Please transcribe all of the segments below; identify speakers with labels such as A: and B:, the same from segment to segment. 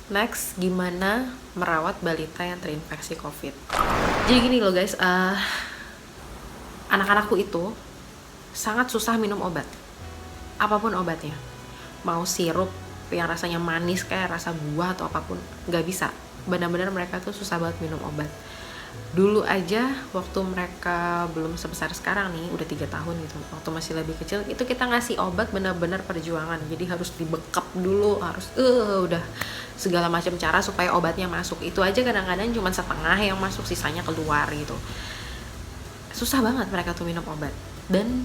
A: Next, gimana merawat balita yang terinfeksi COVID. Jadi gini loh guys, anak-anakku itu sangat susah minum obat, apapun obatnya. Mau sirup yang rasanya manis kayak rasa buah atau apapun, nggak bisa. Benar-benar mereka tuh susah banget minum obat. Dulu aja waktu mereka belum sebesar sekarang nih, udah 3 tahun gitu, waktu masih lebih kecil itu kita ngasih obat benar-benar perjuangan. Jadi harus dibekap dulu, harus udah segala macam cara supaya obatnya masuk. Itu aja kadang-kadang cuma setengah yang masuk, sisanya keluar gitu. Susah banget mereka tuh minum obat. Dan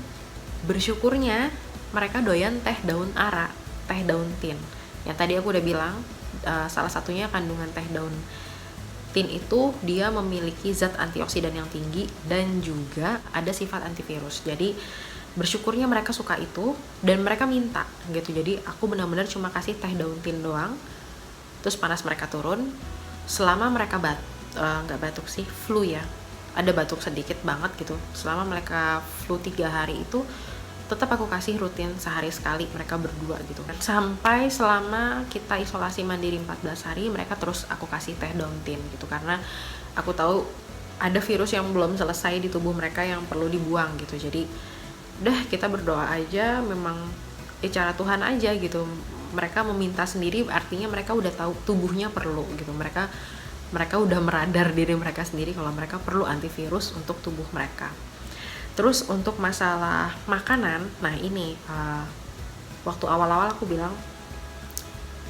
A: bersyukurnya mereka doyan teh daun ara, teh daun tin. Yang tadi aku udah bilang, salah satunya kandungan teh daun tin itu dia memiliki zat antioksidan yang tinggi dan juga ada sifat antivirus. Jadi bersyukurnya mereka suka itu dan mereka minta gitu. Jadi aku benar-benar cuma kasih teh daun tin doang. Terus panas mereka turun. Selama mereka nggak batuk sih, flu ya. Ada batuk sedikit banget gitu. Selama mereka flu 3 hari itu tetap aku kasih rutin sehari sekali mereka berdua gitu kan. Sampai selama kita isolasi mandiri 14 hari mereka terus aku kasih teh daun tin gitu, karena aku tahu ada virus yang belum selesai di tubuh mereka yang perlu dibuang gitu. Jadi udah kita berdoa aja, memang cara Tuhan aja gitu. Mereka meminta sendiri artinya mereka udah tahu tubuhnya perlu gitu. Mereka udah meradar diri mereka sendiri kalau mereka perlu antivirus untuk tubuh mereka. Terus untuk masalah makanan, nah ini waktu awal-awal aku bilang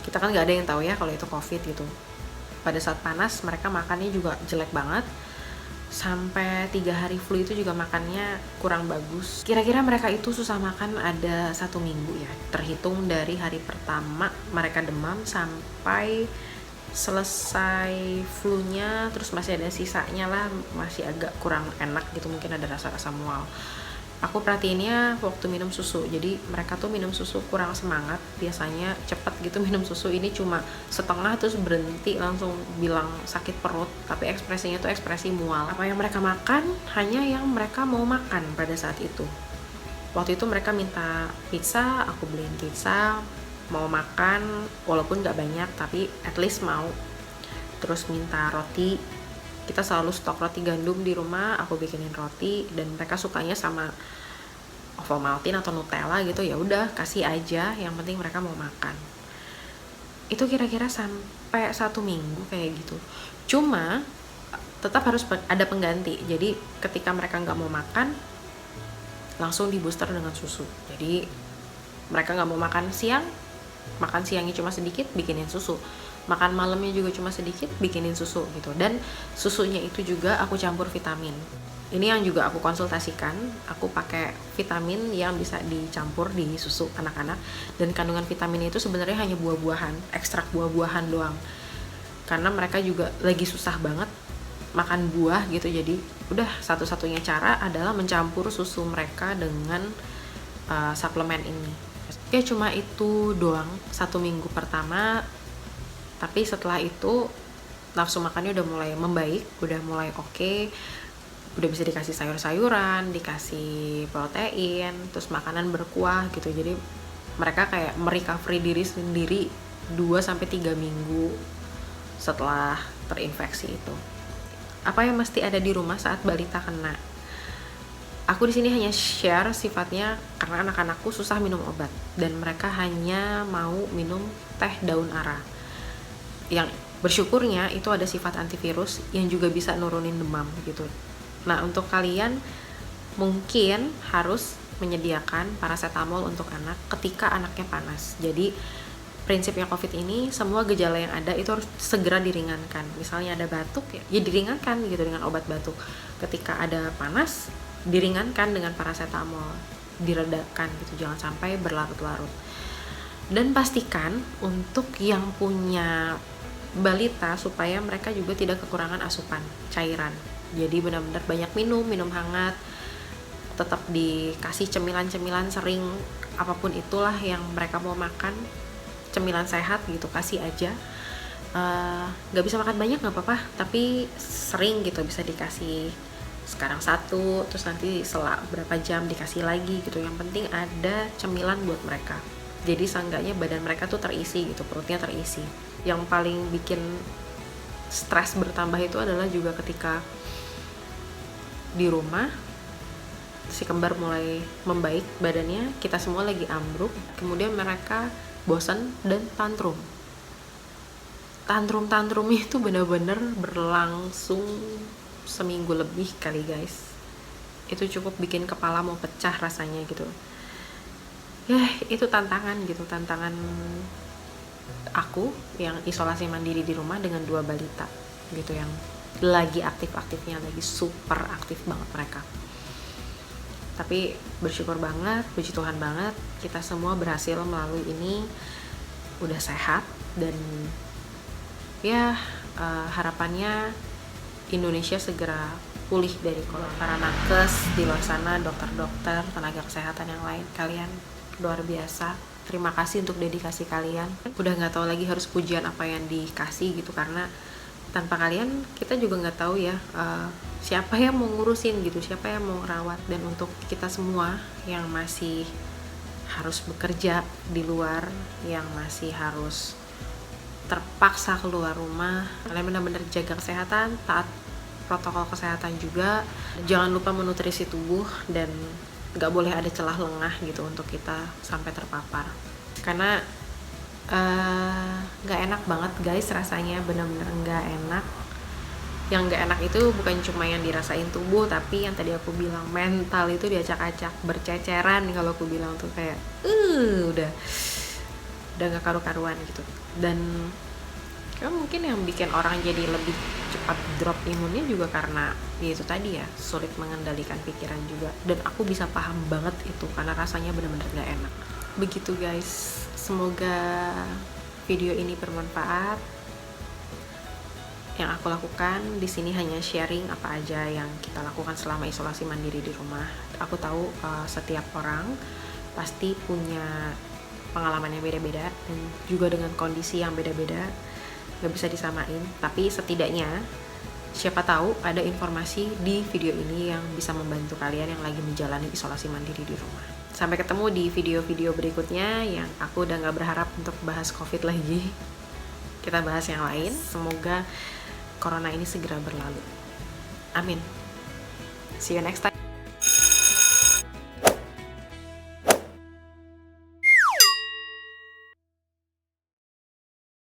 A: kita kan nggak ada yang tahu ya kalau itu COVID gitu. Pada saat panas mereka makannya juga jelek banget. Sampai 3 hari flu itu juga makannya kurang bagus. Kira-kira mereka itu susah makan ada 1 minggu ya, terhitung dari hari pertama mereka demam sampai selesai flu-nya, terus masih ada sisanya lah, masih agak kurang enak gitu, mungkin ada rasa-rasa mual. Aku perhatiinnya waktu minum susu, jadi mereka tuh minum susu kurang semangat, biasanya cepet gitu minum susu, ini cuma setengah terus berhenti langsung bilang sakit perut, tapi ekspresinya tuh ekspresi mual. Apa yang mereka makan hanya yang mereka mau makan pada saat itu. Waktu itu mereka minta pizza, aku beliin pizza, mau makan walaupun gak banyak tapi at least mau. Terus minta roti, kita selalu stok roti gandum di rumah, aku bikinin roti dan mereka sukanya sama Ovomaltine atau Nutella gitu, ya udah kasih aja, yang penting mereka mau makan. Itu kira-kira sampai 1 minggu kayak gitu. Cuma tetap harus ada pengganti, jadi ketika mereka nggak mau makan langsung di booster dengan susu. Jadi mereka nggak mau makan siang, makan siangnya cuma sedikit, bikinin susu. Makan malamnya juga cuma sedikit, bikinin susu gitu. Dan susunya itu juga aku campur vitamin. Ini yang juga aku konsultasikan, aku pakai vitamin yang bisa dicampur di susu anak-anak. Dan kandungan vitamin itu sebenarnya hanya buah-buahan, ekstrak buah-buahan doang. Karena mereka juga lagi susah banget makan buah gitu. Jadi udah satu-satunya cara adalah mencampur susu mereka dengan suplemen ini. Oke, cuma itu doang 1 minggu pertama. Tapi setelah itu nafsu makannya udah mulai membaik, udah mulai oke, udah bisa dikasih sayur-sayuran, dikasih protein, terus makanan berkuah gitu. Jadi mereka kayak merecovery diri sendiri 2-3 minggu setelah terinfeksi itu. Apa yang mesti ada di rumah saat balita kena? Aku di sini hanya share sifatnya karena anak-anakku susah minum obat dan mereka hanya mau minum teh daun ara. Yang bersyukurnya itu ada sifat antivirus yang juga bisa nurunin demam gitu. Nah, untuk kalian mungkin harus menyediakan paracetamol untuk anak ketika anaknya panas. Jadi prinsipnya COVID ini semua gejala yang ada itu harus segera diringankan. Misalnya ada batuk ya diringankan gitu dengan obat batuk. Ketika ada panas diringankan dengan paracetamol, diredakan gitu, jangan sampai berlarut-larut. Dan pastikan untuk yang punya balita supaya mereka juga tidak kekurangan asupan cairan. Jadi benar-benar banyak minum hangat, tetap dikasih cemilan-cemilan sering, apapun itulah yang mereka mau makan, cemilan sehat gitu kasih aja. Gak bisa makan banyak gak apa-apa, tapi sering gitu bisa dikasih, sekarang 1, terus nanti selang berapa jam dikasih lagi gitu. Yang penting ada cemilan buat mereka. Jadi seenggaknya badan mereka tuh terisi gitu, perutnya terisi. Yang paling bikin stres bertambah itu adalah juga ketika di rumah si kembar mulai membaik badannya, kita semua lagi ambruk, kemudian mereka bosan dan tantrumnya itu benar-benar berlangsung seminggu lebih kali guys. Itu cukup bikin kepala mau pecah rasanya gitu ya. Itu tantangan gitu, tantangan aku yang isolasi mandiri di rumah dengan 2 balita gitu yang lagi aktif-aktifnya, lagi super aktif banget mereka. Tapi bersyukur banget, puji Tuhan banget, kita semua berhasil melalui ini, udah sehat. Dan ya harapannya Indonesia segera pulih dari corona. Para nakes di luar sana, dokter-dokter, tenaga kesehatan yang lain, kalian luar biasa. Terima kasih untuk dedikasi kalian. Udah nggak tahu lagi harus pujian apa yang dikasih gitu, karena tanpa kalian kita juga nggak tahu ya siapa yang mau ngurusin gitu, siapa yang mau rawat. Dan untuk kita semua yang masih harus bekerja di luar, yang masih harus terpaksa keluar rumah, kalian benar-benar jaga kesehatan, taat protokol kesehatan juga, jangan lupa menutrisi tubuh, dan nggak boleh ada celah lengah gitu untuk kita sampai terpapar, karena nggak enak banget guys rasanya, benar-benar nggak enak. Yang nggak enak itu bukan cuma yang dirasain tubuh, tapi yang tadi aku bilang, mental itu diacak-acak, berceceran kalau aku bilang tuh, kayak udah nggak karu-karuan gitu. Dan mungkin yang bikin orang jadi lebih cepat drop imunnya juga karena ya itu tadi ya, sulit mengendalikan pikiran juga. Dan aku bisa paham banget itu karena rasanya benar-benar gak enak. Begitu guys, semoga video ini bermanfaat. Yang aku lakukan di sini hanya sharing apa aja yang kita lakukan selama isolasi mandiri di rumah. Aku tahu setiap orang pasti punya pengalaman yang beda-beda dan juga dengan kondisi yang beda-beda, nggak bisa disamain. Tapi setidaknya siapa tahu ada informasi di video ini yang bisa membantu kalian yang lagi menjalani isolasi mandiri di rumah. Sampai ketemu di video-video berikutnya yang aku udah nggak berharap untuk bahas COVID lagi. Kita bahas yang lain. Semoga corona ini segera berlalu. Amin. See you next time.